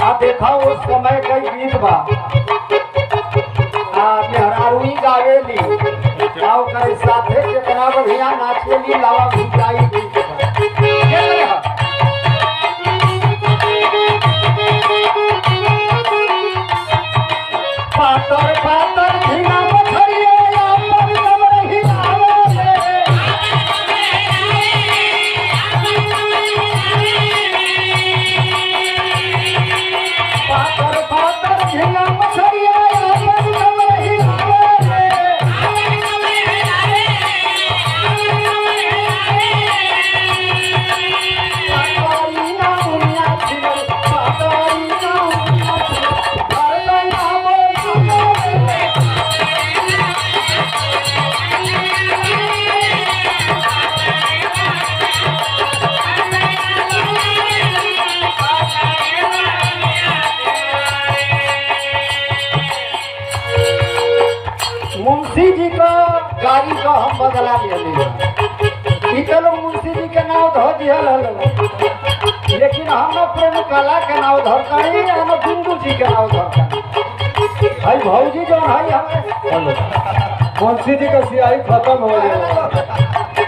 आप देखा उस समय कई गीत बा मेहरारूई गावेली आओ करे साथे कितना बढ़िया नाचेली लावा भिजाई गीत बा पातर पातर झीना मछरिया अपन कमर हिलावे पातर पातर झीना मछरिया अपन कमर हिलावे पातारी ना उनिया छिल पातारी ना उनिया छिल अरे नाम मुंशी जी का गाड़ी का हम बदला ले लोग मुंशी जी के नाव धो दिया लेकिन हम प्रेम कला के नाव धरकड़ी हम बिंदु जी के नाव धरकड़ी भाई भौजी जो है हमें मुंशी जी का सियाही खत्म हो गया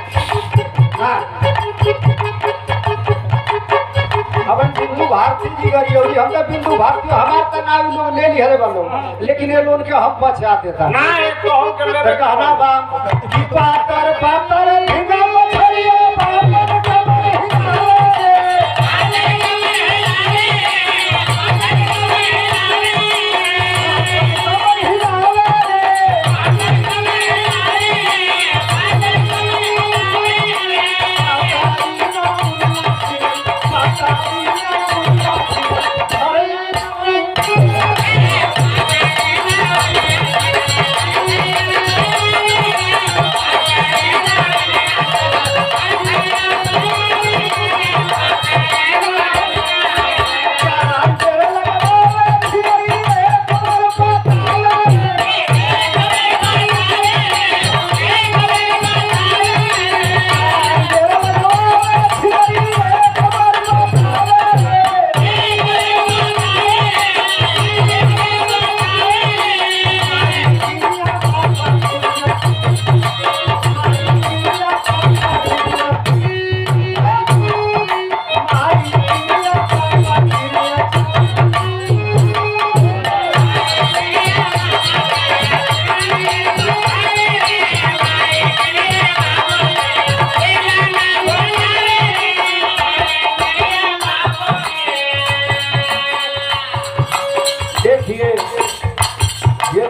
अब बिंदु भारती जी करी होगी हमने बिंदु भारती हमारे तो नाम लोग ले लिए बनो लेकिन ये लोन के हम बचा देता ना एक तो हम कर ले कहना बा की पातर पातर ढिंगा मछरिया बाबन कमर हिलावे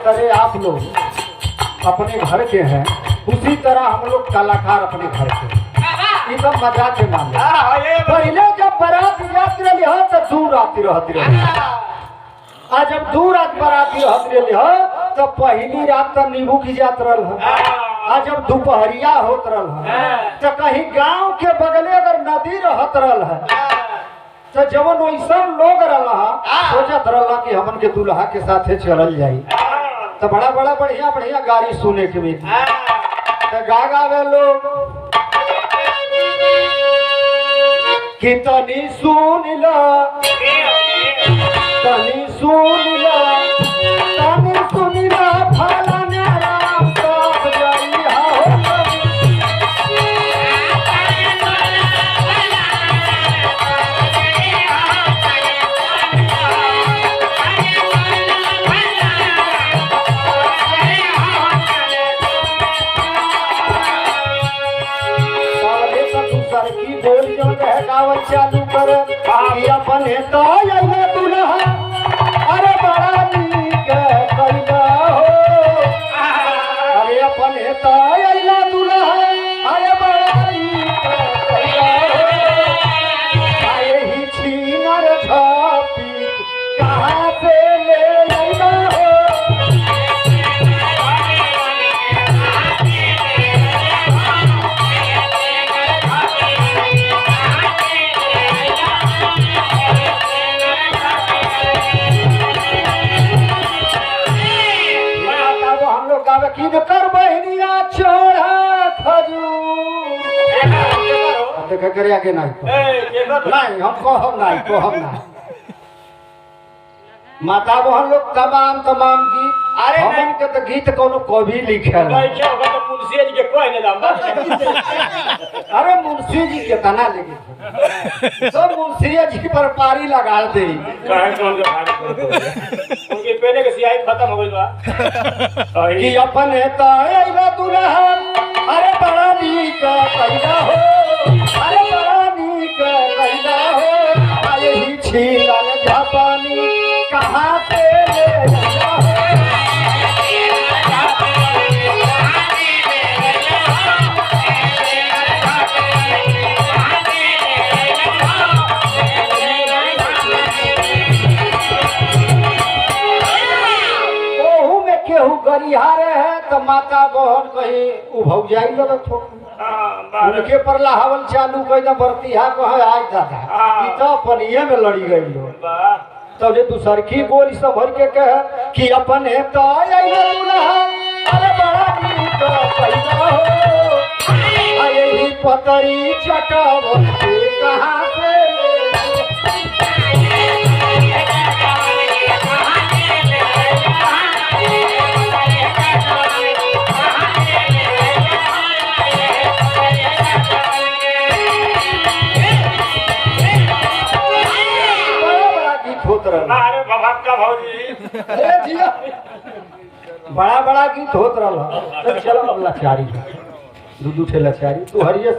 करे आप लोग अपने घर के हैं उसी तरह हम लोग कलाकार अपने घर के ये सब मजाक के मामले पहले जब बारात जाती रही हो तो दूर आती रहती रही आज जब दूर रात बाराती रहती रही हो तो पहली रात तो नींबू की जात रहा आज जब दोपहरिया होत रहा तो कहीं गांव के बगले अगर नदी रहत रहा तो जब वैसा लोग रहा सोचत रहा कि हमन के दूल्हा के साथे चलल जाई तो बड़ा बड़ा बढ़िया बढ़िया गाड़ी सुने के मिली तो गा गावे लोग कि तनी सुन ला तनी सुन ला तनी सुन ला फला राम कब जाई हो की बोल जो है गावत चालू कर अपन तो अइले दुल्हा अरे बड़ा नीक कइला हो अरे अपन तो अइले दुल्हा अरे बड़ा नीक कइला हो आए ही छीनर छापी कहां से ले अइला हो किन कर बहनिया छोड़ा खजूर देख करे आगे नहीं नहीं हम कहब नहीं माता बहन लोग तमाम गीत अरे हमन के तो गीत कोनो कवि लिखेला मुंशी जी के कोई नहीं दाम अरे मुंशी जी के तना लगे तो मुंशी जी पर पारी लगा दे उनके पहले के सियाही खत्म हो गई बा कि अपने तायला दुल्हन अरे बड़ा नीक पैदा हो अरे बड़ा नीक पैदा हो आए ही छीलन जापानी कहाँ से ले आया हो केहू गरिहारे है तो माता बहन कहीं उभौ जाई लगे उनके पर लहावल चालू कई ना बरतिहा कहे आज दादा ई तो अपनिए में लड़ी गई लो तब जे दूसरकी बोल सब भर के कहे कि अपने तो आइले दुल्हा अरे बड़ा नीक पैदा हो आए ही पतरी चटब कहां से अरे बाबा का भौजी बड़ा गीत होत रहा चलो अब लाचारी दू ठे लाचारी तू हरिये